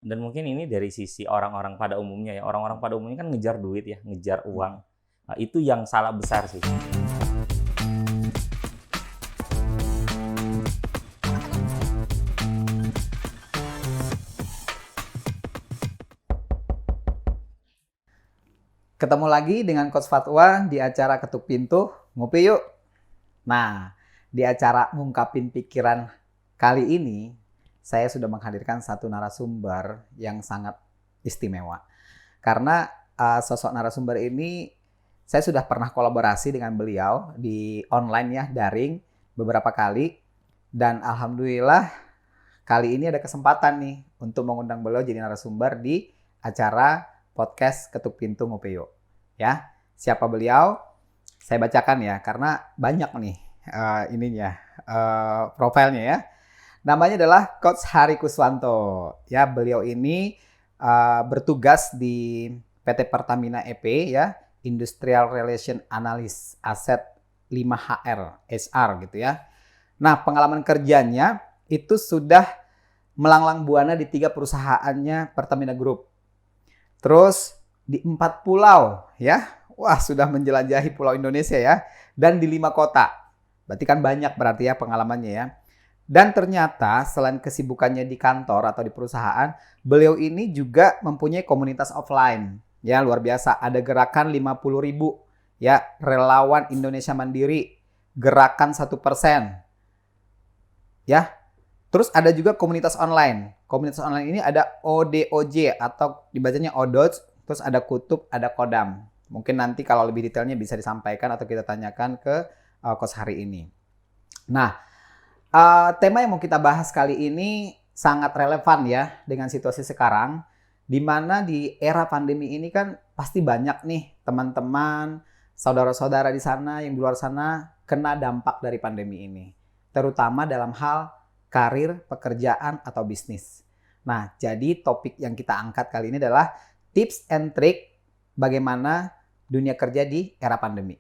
Dan mungkin ini dari sisi orang-orang pada umumnya ya, orang-orang pada umumnya kan ngejar duit ya, ngejar uang. Nah, itu yang salah besar sih. Ketemu lagi dengan Coach Fatwa di acara Ketuk Pintu, ngopi yuk. Nah, di acara Ngungkapin Pikiran kali ini, saya sudah menghadirkan satu narasumber yang sangat istimewa. Karena sosok narasumber ini, saya sudah pernah kolaborasi dengan beliau di online ya, daring beberapa kali. Dan alhamdulillah kali ini ada kesempatan nih untuk mengundang beliau jadi narasumber di acara podcast Ketuk Pintu Ngopeyo. Ya, siapa beliau? Saya bacakan ya, karena banyak nih profilnya ya. Namanya adalah Coach Hari Kuswanto. Ya, beliau ini bertugas di PT Pertamina EP ya, Industrial Relation Analyst Asset 5HR SR gitu ya. Nah, pengalaman kerjanya itu sudah melanglang buana di 3 perusahaannya Pertamina Group. Terus di 4 pulau ya. Wah, sudah menjelajahi pulau Indonesia ya. Dan di 5 kota. Berarti kan banyak berarti ya pengalamannya ya. Dan ternyata selain kesibukannya di kantor atau di perusahaan, beliau ini juga mempunyai komunitas offline. Ya, luar biasa. Ada gerakan 50.000 ya, relawan Indonesia Mandiri, gerakan 1%. Ya. Terus ada juga komunitas online. Komunitas online ini ada ODOJ atau dibacanya ODOJ, terus ada Kutub, ada Kodam. Mungkin nanti kalau lebih detailnya bisa disampaikan atau kita tanyakan ke Coach Hari ini. Nah, tema yang mau kita bahas kali ini sangat relevan ya dengan situasi sekarang, di mana di era pandemi ini kan pasti banyak nih teman-teman, saudara-saudara di sana yang di luar sana kena dampak dari pandemi ini. Terutama dalam hal karir, pekerjaan, atau bisnis. Nah, jadi topik yang kita angkat kali ini adalah tips and trick bagaimana dunia kerja di era pandemi.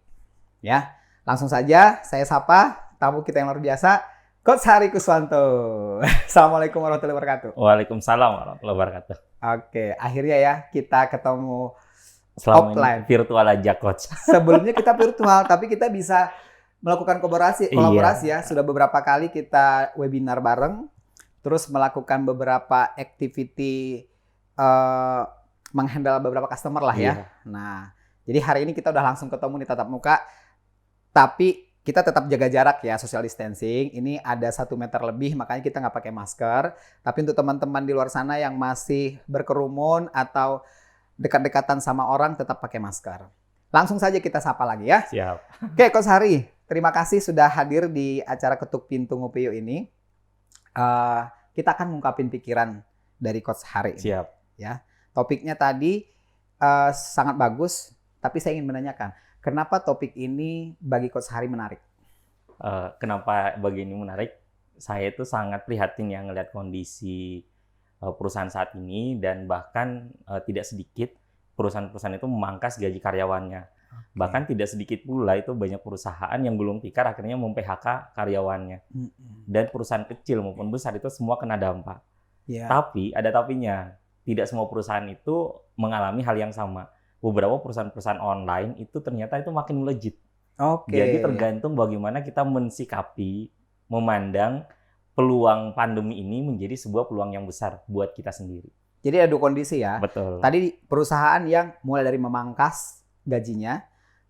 Ya, langsung saja saya sapa tamu kita yang luar biasa, Coach Hari Kuswanto. Assalamualaikum warahmatullahi wabarakatuh. Waalaikumsalam warahmatullahi wabarakatuh. Oke, akhirnya ya kita ketemu Selama offline. ini virtual aja, Coach. Sebelumnya kita virtual, tapi kita bisa melakukan kolaborasi ya. Sudah beberapa kali kita webinar bareng, terus melakukan beberapa activity menghandle beberapa customer lah ya. Nah, jadi hari ini kita udah langsung ketemu di tatap muka, tapi kita tetap jaga jarak ya, social distancing. Ini ada 1 meter lebih, makanya kita nggak pakai masker. Tapi untuk teman-teman di luar sana yang masih berkerumun atau dekat-dekatan sama orang, tetap pakai masker. Langsung saja kita sapa lagi ya. Siap. Oke, Coach Hari, terima kasih sudah hadir di acara Ketuk Pintu Ngopiyo ini. Kita akan ngungkapin pikiran dari Coach Hari ini. Siap. Ya, topiknya tadi sangat bagus, tapi saya ingin menanyakan, kenapa topik ini bagi Coach Hari menarik? Kenapa bagi ini menarik? Saya itu sangat prihatin ya ngelihat kondisi perusahaan saat ini, dan bahkan tidak sedikit perusahaan-perusahaan itu memangkas gaji karyawannya. Okay. Bahkan tidak sedikit pula itu banyak perusahaan yang belum tikar akhirnya mem-PHK karyawannya. Dan perusahaan kecil maupun besar itu semua kena dampak. Yeah. Tapi ada tapinya, tidak semua perusahaan itu mengalami hal yang sama. Beberapa perusahaan-perusahaan online itu ternyata itu makin melejit. Okay. Jadi tergantung bagaimana kita mensikapi, memandang peluang pandemi ini menjadi sebuah peluang yang besar buat kita sendiri. Jadi ada 2 kondisi ya. Betul. Tadi perusahaan yang mulai dari memangkas gajinya,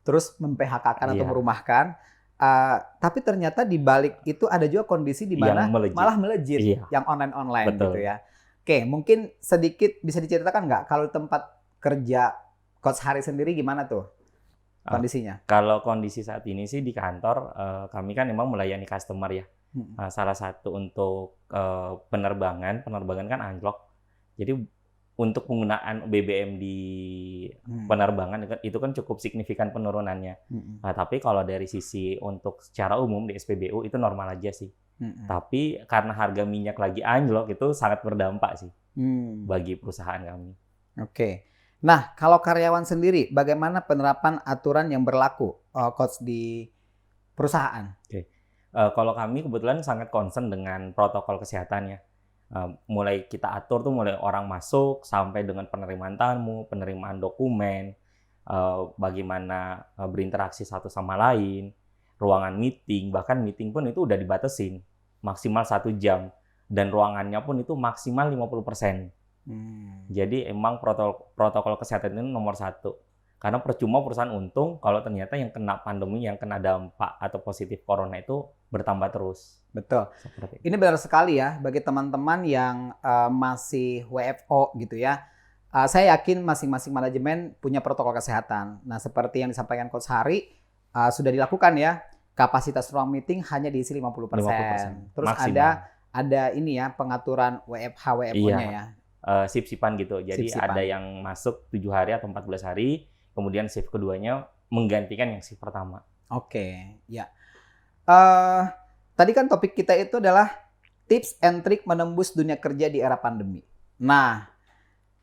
terus mem-PHK-kan atau merumahkan. Tapi ternyata di balik itu ada juga kondisi di mana malah melejit, yang online-online gitu ya. Oke, mungkin sedikit bisa diceritakan nggak kalau tempat kerja Coach Hari sendiri gimana tuh kondisinya? Kalau kondisi saat ini sih di kantor, kami kan memang melayani customer ya. Salah satu untuk penerbangan kan anjlok. Jadi untuk penggunaan BBM di penerbangan itu kan cukup signifikan penurunannya. Nah, tapi kalau dari sisi untuk secara umum di SPBU itu normal aja sih. Tapi karena harga minyak lagi anjlok itu sangat berdampak sih bagi perusahaan kami. Oke. Nah, kalau karyawan sendiri bagaimana penerapan aturan yang berlaku Coach di perusahaan? Oke. Kalau kami kebetulan sangat concern dengan protokol kesehatannya. Mulai kita atur tuh mulai orang masuk sampai dengan penerimaan tamu, penerimaan dokumen, bagaimana berinteraksi satu sama lain, ruangan meeting, bahkan meeting pun itu udah dibatasin maksimal 1 jam dan ruangannya pun itu maksimal 50%. Jadi emang protokol kesehatan ini nomor 1. Karena percuma perusahaan untung kalau ternyata yang kena pandemi, yang kena dampak atau positif corona itu bertambah terus. Betul. Seperti itu. Ini benar sekali ya bagi teman-teman yang masih WFO gitu ya. Saya yakin masing-masing manajemen punya protokol kesehatan. Nah, seperti yang disampaikan Coach Hari, sudah dilakukan ya. Kapasitas ruang meeting hanya diisi 50%. 50%. Terus Maksimal. ada ini ya pengaturan WFH WFO-nya ya. Sip-sipan gitu. Jadi Sip-sipan. ada yang masuk 7 hari atau 14 hari, kemudian shift keduanya menggantikan yang shift pertama. Oke, ya. Tadi kan topik kita itu adalah tips and trick menembus dunia kerja di era pandemi. Nah,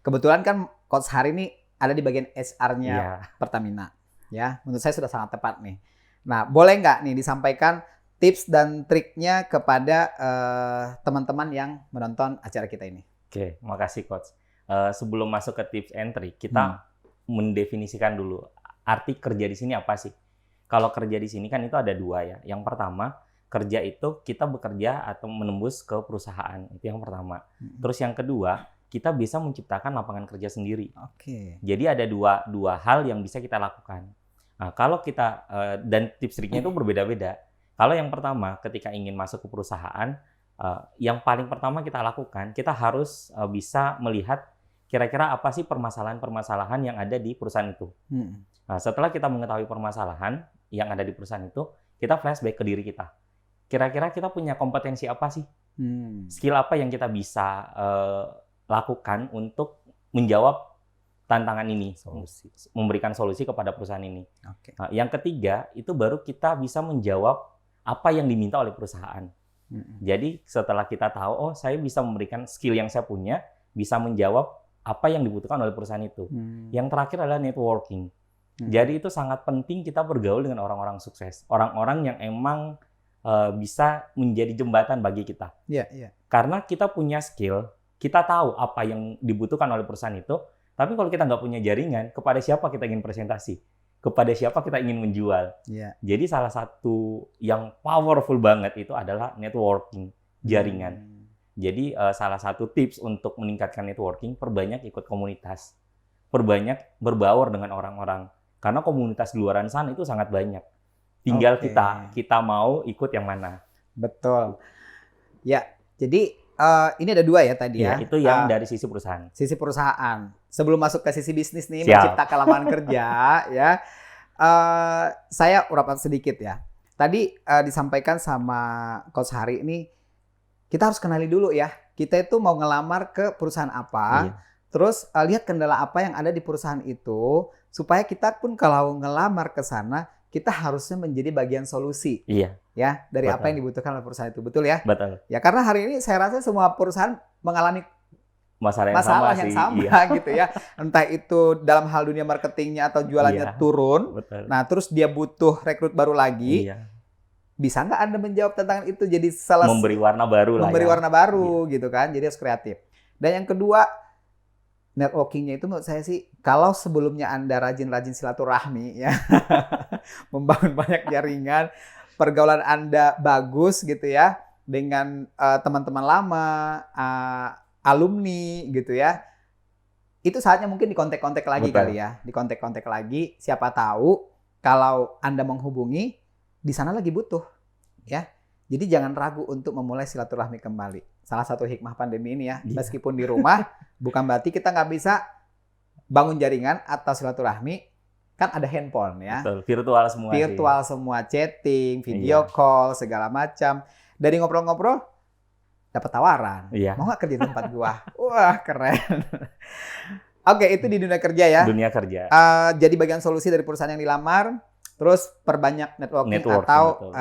kebetulan kan Coach Hari ini ada di bagian HR-nya Iya. Pertamina. Ya, menurut saya sudah sangat tepat nih. Nah, boleh nggak nih disampaikan tips dan triknya kepada teman-teman yang menonton acara kita ini? Oke, makasih Coach. Sebelum masuk ke tips and trick, kita mendefinisikan dulu arti kerja di sini apa sih? Kalau kerja di sini kan itu ada 2 ya. Yang pertama, kerja itu kita bekerja atau menembus ke perusahaan. Itu yang pertama. Terus yang kedua, kita bisa menciptakan lapangan kerja sendiri. Oke. Jadi ada dua hal yang bisa kita lakukan. Nah, kalau kita dan tips triknya itu berbeda-beda. Kalau yang pertama, ketika ingin masuk ke perusahaan, yang paling pertama kita lakukan, kita harus bisa melihat kira-kira apa sih permasalahan-permasalahan yang ada di perusahaan itu. Nah, setelah kita mengetahui permasalahan yang ada di perusahaan itu, kita flashback ke diri kita. Kira-kira kita punya kompetensi apa sih? Skill apa yang kita bisa lakukan untuk menjawab tantangan ini, memberikan solusi kepada perusahaan ini. Oke. Nah, yang ketiga, itu baru kita bisa menjawab apa yang diminta oleh perusahaan. Jadi setelah kita tahu, oh saya bisa memberikan skill yang saya punya, bisa menjawab apa yang dibutuhkan oleh perusahaan itu. Yang terakhir adalah networking. Jadi itu sangat penting kita bergaul dengan orang-orang sukses. Orang-orang yang emang bisa menjadi jembatan bagi kita. Iya. Karena kita punya skill, kita tahu apa yang dibutuhkan oleh perusahaan itu, tapi kalau kita nggak punya jaringan, kepada siapa kita ingin presentasi? Kepada siapa kita ingin menjual? Iya. Jadi salah satu yang powerful banget itu adalah networking, jaringan. Jadi salah satu tips untuk meningkatkan networking, perbanyak ikut komunitas. Perbanyak berbaur dengan orang-orang. Karena komunitas di luar sana itu sangat banyak. Tinggal kita mau ikut yang mana. Betul. Ya, jadi ini ada 2 ya tadi ya. Itu yang dari sisi perusahaan. Sisi perusahaan. Sebelum masuk ke sisi bisnis nih, Siap. menciptakan lapangan kerja ya. Saya urapan sedikit ya. Tadi disampaikan sama Coach Hari ini, kita harus kenali dulu ya. Kita itu mau ngelamar ke perusahaan apa, terus lihat kendala apa yang ada di perusahaan itu, supaya kita pun kalau ngelamar ke sana, kita harusnya menjadi bagian solusi. Iya. Ya, dari Betul. apa yang dibutuhkan oleh perusahaan itu. Betul ya? Betul. Ya, karena hari ini saya rasa semua perusahaan mengalami Masalah yang sama Iya. gitu ya. Entah itu dalam hal dunia marketingnya atau jualannya turun. Betul. Nah, terus dia butuh rekrut baru lagi. Iya. Bisa nggak Anda menjawab tantangan itu? Jadi Memberi warna baru lah. memberi Ya. warna baru gitu kan. Jadi harus kreatif. Dan yang kedua, networkingnya itu menurut saya sih, kalau sebelumnya Anda rajin-rajin silaturahmi ya, membangun banyak jaringan, pergaulan Anda bagus gitu ya, dengan teman-teman lama, alumni gitu ya, itu saatnya mungkin dikontak-kontak lagi. Betul. Kali ya, dikontak-kontak lagi. Siapa tahu kalau Anda menghubungi, di sana lagi butuh ya. Jadi jangan ragu untuk memulai silaturahmi kembali. Salah satu hikmah pandemi ini ya, meskipun di rumah, bukan berarti kita nggak bisa bangun jaringan atau silaturahmi, kan ada handphone ya. Betul. Virtual semua. Virtual semua, chatting, video call, segala macam. Dari ngobrol-ngobrol, dapat tawaran. Iya. Mau nggak kerja di tempat gua? Wah, keren. Oke, itu di dunia kerja ya. Dunia kerja. Jadi bagian solusi dari perusahaan yang dilamar, terus perbanyak networking atau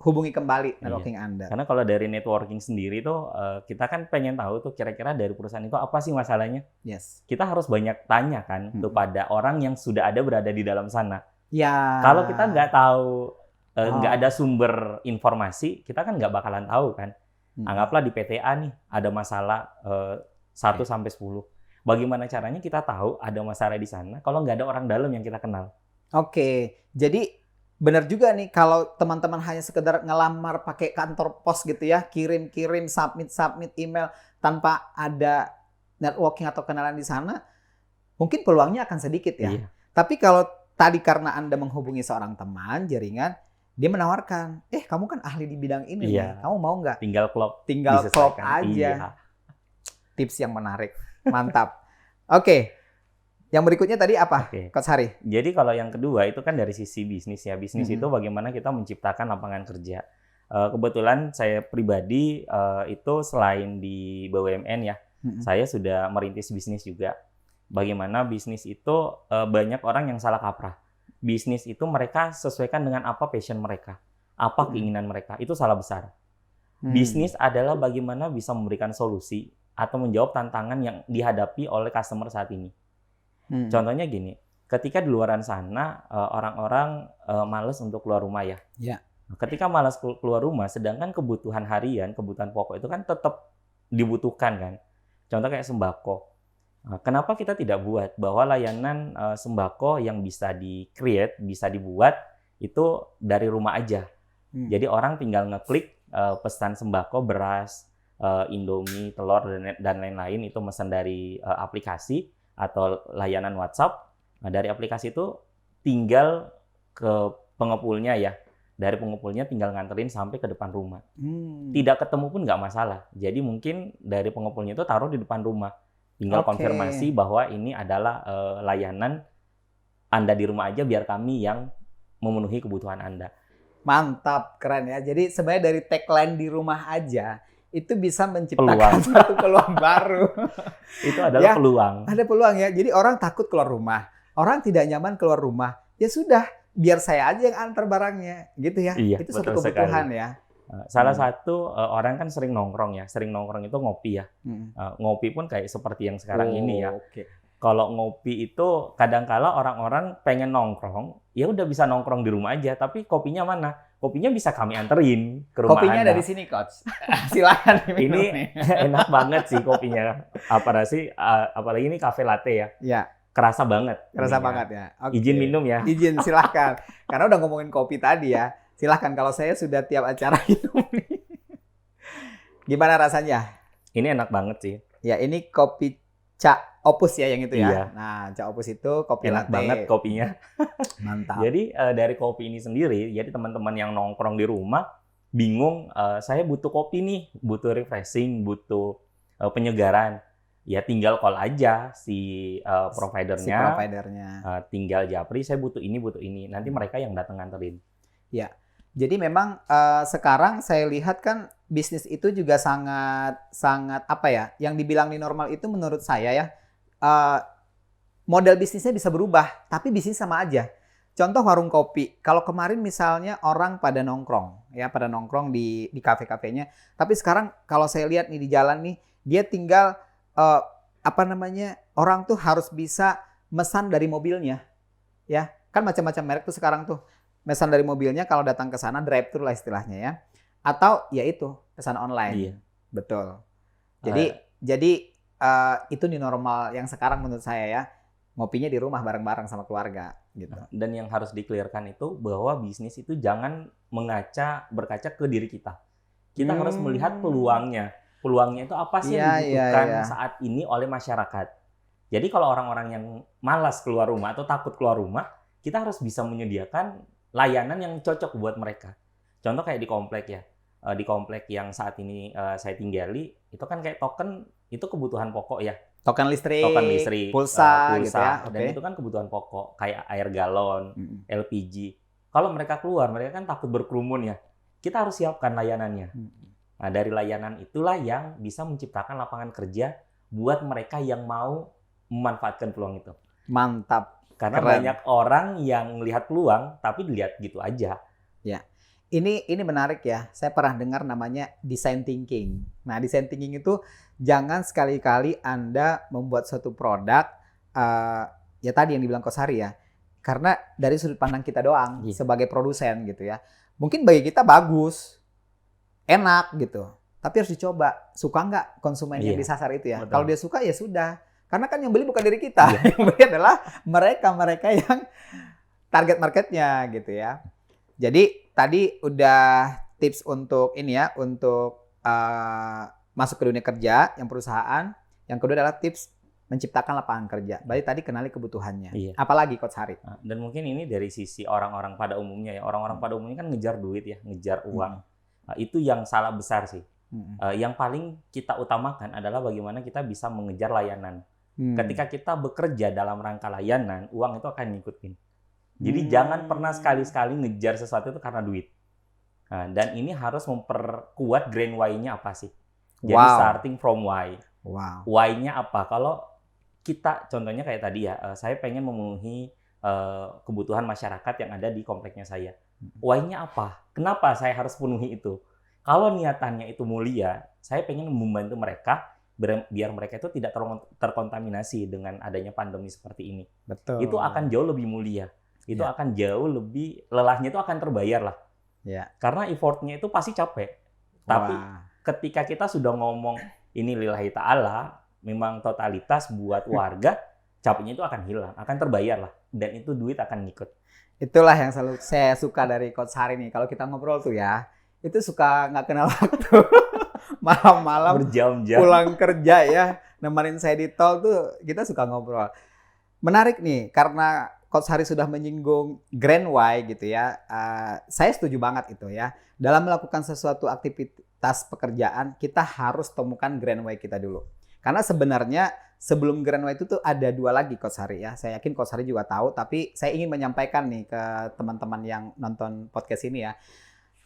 hubungi kembali networking Anda. Karena kalau dari networking sendiri tuh kita kan pengen tahu tuh kira-kira dari perusahaan itu apa sih masalahnya. Yes. Kita harus banyak tanya kan kepada orang yang sudah berada di dalam sana. Ya. Kalau kita nggak tahu, nggak ada sumber informasi, kita kan nggak bakalan tahu kan. Anggaplah di PTA nih ada masalah 1 sampai 10. Bagaimana caranya kita tahu ada masalah di sana kalau nggak ada orang dalam yang kita kenal? Oke, jadi benar juga nih kalau teman-teman hanya sekedar ngelamar pakai kantor pos gitu ya, kirim-kirim, submit email tanpa ada networking atau kenalan di sana, mungkin peluangnya akan sedikit ya. Iya. Tapi kalau tadi karena Anda menghubungi seorang teman, jaringan, dia menawarkan, kamu kan ahli di bidang ini Iya. nih, kamu mau nggak? Tinggal klop Aja. Iya. Tips yang menarik, mantap. Oke, yang berikutnya tadi apa, Oke. Coach Hari? Jadi kalau yang kedua itu kan dari sisi bisnis ya. Bisnis Mhm. itu bagaimana kita menciptakan lapangan kerja. Kebetulan saya pribadi itu selain di BUMN ya, Mhm. saya sudah merintis bisnis juga. Bagaimana bisnis itu banyak orang yang salah kaprah. Bisnis itu mereka sesuaikan dengan apa passion mereka, apa keinginan mereka. Itu salah besar. Bisnis adalah bagaimana bisa memberikan solusi atau menjawab tantangan yang dihadapi oleh customer saat ini. Contohnya gini, ketika di luaran sana orang-orang malas untuk keluar rumah ya. Ya. Ketika malas keluar rumah, sedangkan kebutuhan harian, kebutuhan pokok itu kan tetap dibutuhkan kan. Contoh kayak sembako. Kenapa kita tidak buat bahwa layanan sembako yang bisa di-create, bisa dibuat itu dari rumah aja. Jadi orang tinggal ngeklik pesan sembako, beras, Indomie, telur, dan lain-lain itu pesan dari aplikasi atau layanan WhatsApp. Nah, dari aplikasi itu tinggal ke pengepulnya ya. Dari pengepulnya tinggal nganterin sampai ke depan rumah. Tidak ketemu pun nggak masalah. Jadi mungkin dari pengepulnya itu taruh di depan rumah. Tinggal konfirmasi bahwa ini adalah layanan Anda di rumah aja biar kami yang memenuhi kebutuhan Anda. Mantap, keren ya. Jadi sebenarnya dari tagline di rumah aja itu bisa menciptakan satu peluang baru. Itu adalah peluang. Ada peluang ya. Jadi orang takut keluar rumah. Orang tidak nyaman keluar rumah. Ya sudah, biar saya aja yang antar barangnya. Gitu ya. Iya, itu satu kebutuhan sekali. ya. Salah satu orang kan sering nongkrong ya. Sering nongkrong itu ngopi ya. Ngopi pun kayak seperti yang sekarang ini ya. Kalau ngopi itu kadang-kala orang-orang pengen nongkrong, ya udah bisa nongkrong di rumah aja. Tapi kopinya mana? Kopinya bisa kami anterin ke rumah Kopinya Anda. dari sini, Coach. Silakan diminum. Ini enak banget sih kopinya. Apalagi ini cafe latte ya. Ya. Kerasa banget. Kerasa banget ya. Izin minum ya. Izin, silahkan. Karena udah ngomongin kopi tadi ya. Silahkan, kalau saya sudah tiap acara minum nih. Gimana rasanya? Ini enak banget sih. Ya, ini kopi Cak Opus ya yang itu ya. Iya. Nah, Cak Opus itu kopi enak latte. banget kopinya. Mantap. Jadi dari kopi ini sendiri, jadi teman-teman yang nongkrong di rumah bingung, saya butuh kopi nih, butuh refreshing, butuh penyegaran. Ya tinggal call aja si providernya. Tinggal japri, saya butuh ini. Nanti mereka yang datang nganterin. Ya. Jadi memang sekarang saya lihat kan bisnis itu juga sangat apa ya? Yang dibilang new normal itu menurut saya ya, model bisnisnya bisa berubah, tapi bisnis sama aja. Contoh warung kopi. Kalau kemarin misalnya orang pada nongkrong di kafe-kafenya, tapi sekarang kalau saya lihat nih di jalan nih, dia tinggal orang tuh harus bisa mesan dari mobilnya. Ya, kan macam-macam merek tuh sekarang tuh. Mesan dari mobilnya, kalau datang ke sana drive thru lah istilahnya ya. Atau ya itu pesan online. Iya. Betul. Jadi itu new normal yang sekarang menurut saya ya. Ngopinya di rumah bareng-bareng sama keluarga gitu. Dan yang harus di-clearkan itu bahwa bisnis itu jangan berkaca ke diri kita. Kita harus melihat peluangnya. Peluangnya itu apa sih yang dibutuhkan saat ini oleh masyarakat. Jadi kalau orang-orang yang malas keluar rumah atau takut keluar rumah, kita harus bisa menyediakan layanan yang cocok buat mereka. Contoh kayak di komplek ya. Di komplek yang saat ini saya tinggali, itu kan kayak token, itu kebutuhan pokok ya. Token listrik, pulsa gitu ya. Dan itu kan kebutuhan pokok, kayak air galon, LPG. Kalau mereka keluar, mereka kan takut berkerumun ya. Kita harus siapkan layanannya. Nah, dari layanan itulah yang bisa menciptakan lapangan kerja buat mereka yang mau memanfaatkan peluang itu. Mantap. Karena banyak orang yang melihat peluang, tapi dilihat gitu aja. Ya, ini menarik ya. Saya pernah dengar namanya design thinking. Nah, design thinking itu jangan sekali-kali Anda membuat suatu produk, ya tadi yang dibilang Coach Hari ya. Karena dari sudut pandang kita doang sebagai produsen gitu ya. Mungkin bagi kita bagus, enak gitu. tapi harus dicoba. Suka nggak konsumen yang Iya, disasar itu ya? betul. Kalau dia suka ya sudah. Karena kan yang beli bukan diri kita, Iya. yang beli adalah mereka yang target marketnya gitu ya. Jadi tadi udah tips untuk ini ya, untuk masuk ke dunia kerja yang perusahaan. Yang kedua adalah tips menciptakan lapangan kerja. Berarti tadi kenali kebutuhannya. Iya. Apalagi Coach Hari? Nah, dan mungkin ini dari sisi orang-orang pada umumnya ya. Orang-orang pada umumnya kan ngejar duit ya, ngejar uang. Itu yang salah besar sih. Yang paling kita utamakan adalah bagaimana kita bisa mengejar layanan. Ketika kita bekerja dalam rangka layanan, uang itu akan ngikutin. Jadi jangan pernah sekali-sekali ngejar sesuatu itu karena duit. Nah, dan ini harus memperkuat grand why-nya apa sih? Jadi starting from why. Why-nya apa? Kalau kita contohnya kayak tadi ya, saya pengen memenuhi kebutuhan masyarakat yang ada di kompleknya saya. Why-nya apa? Kenapa saya harus penuhi itu? Kalau niatannya itu mulia, saya pengen membantu mereka biar mereka itu tidak terkontaminasi dengan adanya pandemi seperti ini. Betul. Itu akan jauh lebih mulia. Itu akan jauh lebih, lelahnya itu akan terbayar lah. Karena effortnya itu pasti capek. Tapi ketika kita sudah ngomong ini lillahi ta'ala, memang totalitas buat warga, capeknya itu akan hilang, akan terbayar lah. Dan itu duit akan ngikut. Itulah yang selalu saya suka dari Coach Hari nih. Kalau kita ngobrol tuh ya, itu suka nggak kenal waktu. Malam-malam berjam-jam pulang kerja ya, nemenin saya di tol tuh kita suka ngobrol. Menarik nih, karena Coach Hari sudah menyinggung grand why gitu ya. Saya setuju banget itu ya. Dalam melakukan sesuatu aktivitas pekerjaan, kita harus temukan grand why kita dulu. Karena sebenarnya sebelum grand why itu tuh ada dua lagi Coach Hari ya. Saya yakin Coach Hari juga tahu, tapi saya ingin menyampaikan nih ke teman-teman yang nonton podcast ini ya.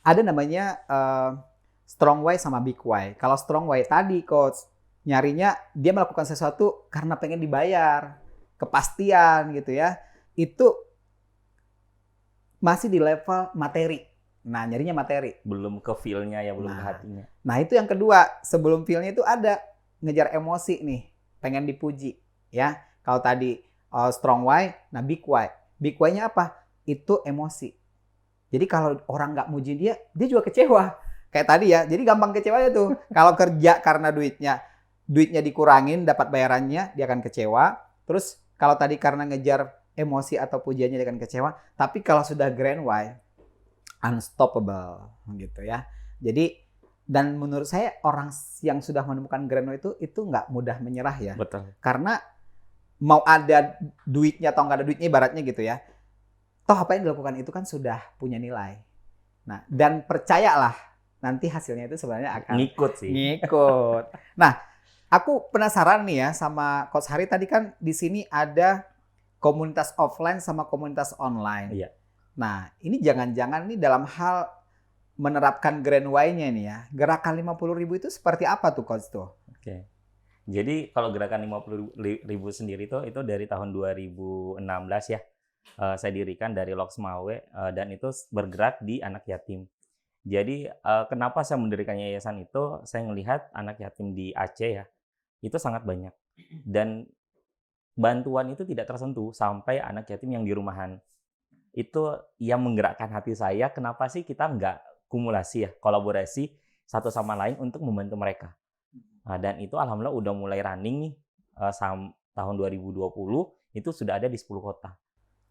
Ada namanya strong why sama big why. Kalau strong why tadi Coach, nyarinya dia melakukan sesuatu karena pengen dibayar, kepastian gitu ya. Itu masih di level materi. Nah, nyarinya materi. Belum ke feel-nya ya, belum ke hatinya. Nah, itu yang kedua. Sebelum feel-nya itu ada ngejar emosi nih. Pengen dipuji. Ya, kalau tadi strong why, nah big why. Big why-nya apa? Itu emosi. Jadi kalau orang nggak muji dia juga kecewa. Kayak tadi ya, jadi gampang kecewanya tuh. Kalau kerja karena duitnya dikurangin, dapat bayarannya, dia akan kecewa. Terus kalau tadi karena ngejar emosi atau pujiannya dia akan kecewa. Tapi kalau sudah grand why, unstoppable gitu ya. Jadi dan menurut saya orang yang sudah menemukan grand why itu nggak mudah menyerah ya. Betul. Karena mau ada duitnya atau nggak ada duitnya ibaratnya gitu ya. Toh apa yang dilakukan itu kan sudah punya nilai. Nah, dan percayalah nanti hasilnya itu sebenarnya akan ngikut sih. Ngikut. Nah, aku penasaran nih ya sama Coach Hari, tadi kan di sini ada komunitas offline sama komunitas online. Iya. Nah, ini jangan-jangan nih dalam hal menerapkan grand why-nya nih ya. Gerakan 50.000 itu seperti apa tuh Coach tuh? Oke. Jadi kalau gerakan 50.000 sendiri itu dari tahun 2016 ya. Saya dirikan dari Loksmawe dan itu bergerak di anak yatim. Jadi kenapa saya mendirikan yayasan itu? Saya melihat anak yatim di Aceh ya, itu sangat banyak. Dan bantuan itu tidak tersentuh sampai anak yatim yang di rumahan. Itu yang menggerakkan hati saya, kenapa sih kita nggak kumulasi ya, kolaborasi satu sama lain untuk membantu mereka. Nah, dan itu alhamdulillah udah mulai running nih, tahun 2020 itu sudah ada di 10 kota.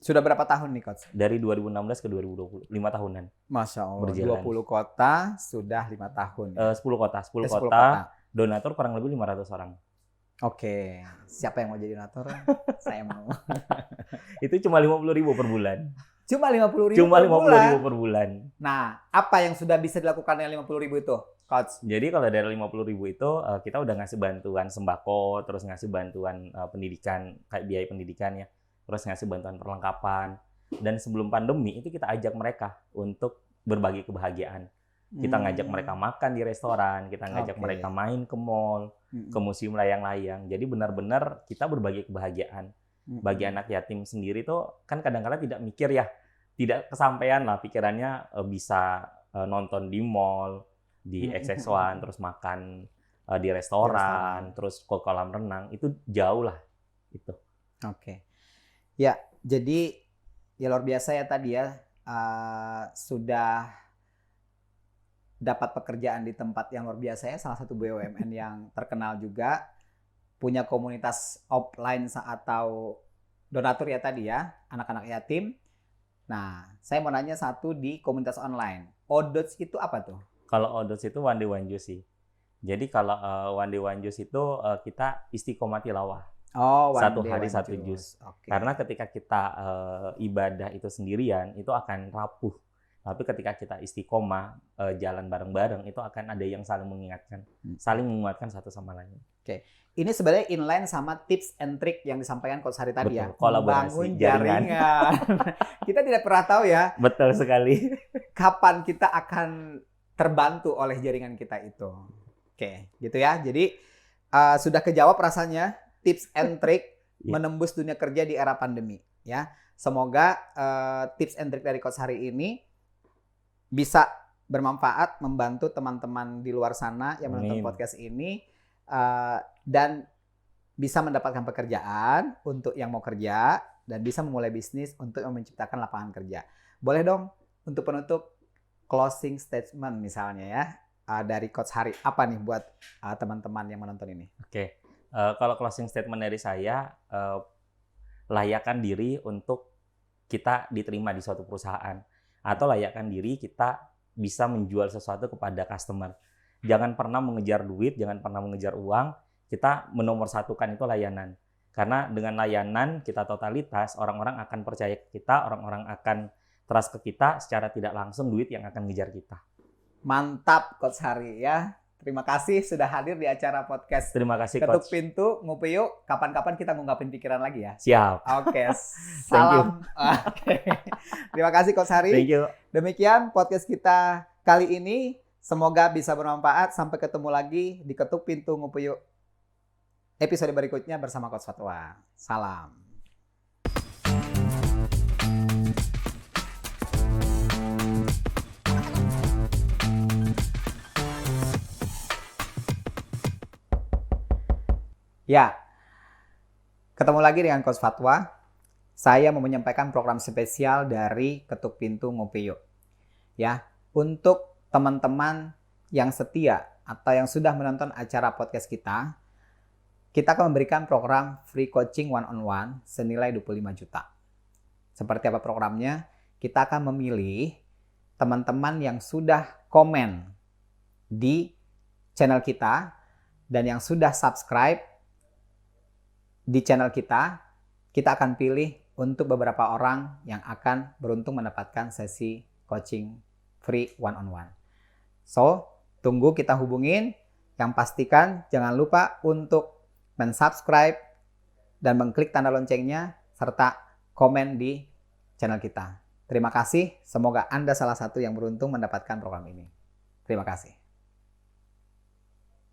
Sudah berapa tahun nih Coach? Dari 2016 ke 2020, 5 tahunan. Masya Allah, berjalan. 20 kota sudah 5 tahun. Ya? 10 kota, 10 10 kota, donatur kurang lebih 500 orang. Oke, siapa yang mau jadi donatur? Saya mau. Itu cuma 50.000 per bulan. Cuma 50.000 Cuma 50.000 per bulan. Nah, apa yang sudah bisa dilakukan dengan 50.000 itu, Coach? Jadi kalau dari 50.000 itu kita udah ngasih bantuan sembako, terus ngasih bantuan pendidikan, kayak biaya pendidikan ya, terus ngasih bantuan perlengkapan. Dan sebelum pandemi itu kita ajak mereka untuk berbagi kebahagiaan. Kita ngajak mereka makan di restoran, kita ngajak mereka main ke mall, ke museum layang-layang. Jadi benar-benar kita berbagi kebahagiaan. Bagi anak yatim sendiri tuh kan kadang-kadang tidak mikir ya, tidak kesampaian lah pikirannya bisa nonton di mall, di XX1, terus makan di restoran, terus ke kolam renang, itu jauh lah itu. Oke. Ya, jadi ya luar biasa ya tadi ya, sudah dapat pekerjaan di tempat yang luar biasa ya, salah satu BUMN yang terkenal juga, punya komunitas offline atau donatur ya tadi ya, anak-anak yatim. Nah, saya mau nanya satu di komunitas online. Odots itu apa tuh? Kalau Odots itu Wande Wanjus sih. Jadi kalau Wande Wanjus itu kita istiqomah tilawah. Oh, Satu Wande hari satu Wanjus. juz. Oke. Karena ketika kita ibadah itu sendirian, itu akan rapuh. Tapi ketika kita istiqomah, jalan bareng-bareng, itu akan ada yang saling mengingatkan. Saling menguatkan satu sama lain. Oke. Ini sebenarnya inline sama tips and trick yang disampaikan Coach Hari tadi. Betul, ya. kolaborasi, Membangun jaringan. Kita tidak pernah tahu ya, Betul sekali. kapan kita akan terbantu oleh jaringan kita itu. Oke, gitu ya. Jadi sudah kejawab rasanya tips and trick menembus dunia kerja di era pandemi. Ya, semoga tips and trick dari Coach Hari ini bisa bermanfaat, membantu teman-teman di luar sana yang menonton podcast ini, dan bisa mendapatkan pekerjaan untuk yang mau kerja, dan bisa memulai bisnis untuk menciptakan lapangan kerja. Boleh dong untuk penutup closing statement misalnya ya, dari Coach Hari, apa nih buat teman-teman yang menonton ini? Oke, kalau closing statement dari saya, layakkan diri untuk kita diterima di suatu perusahaan, atau layakkan diri kita bisa menjual sesuatu kepada customer. Jangan pernah mengejar duit, jangan pernah mengejar uang, kita menomorsatukan itu layanan. Karena dengan layanan kita totalitas, orang-orang akan percaya ke kita, orang-orang akan trust ke kita, secara tidak langsung duit yang akan ngejar kita. Mantap Coach Hari ya. Terima kasih sudah hadir di acara podcast. Terima kasih Ketuk Coach. Pintu, Ngopi Yuk. Kapan-kapan kita ngungkapin pikiran lagi ya. Siap. Oke, salam. Oke. Terima kasih Coach Hari. Thank you. Demikian podcast kita kali ini. Semoga bisa bermanfaat. Sampai ketemu lagi di Ketuk Pintu Ngopi Yuk episode berikutnya bersama Coach Fatwa. Salam. Ya, ketemu lagi dengan Coach Fatwa. Saya mau menyampaikan program spesial dari Ketuk Pintu Ngopi Yuk. Ya, untuk teman-teman yang setia atau yang sudah menonton acara podcast kita akan memberikan program free coaching one-on-one senilai 25 juta. Seperti apa programnya? Kita akan memilih teman-teman yang sudah komen di channel kita dan yang sudah subscribe di channel kita akan pilih untuk beberapa orang yang akan beruntung mendapatkan sesi coaching free one-on-one. So, tunggu kita hubungin. Yang pastikan jangan lupa untuk mensubscribe dan mengklik tanda loncengnya serta komen di channel kita. Terima kasih. Semoga Anda salah satu yang beruntung mendapatkan program ini. Terima kasih.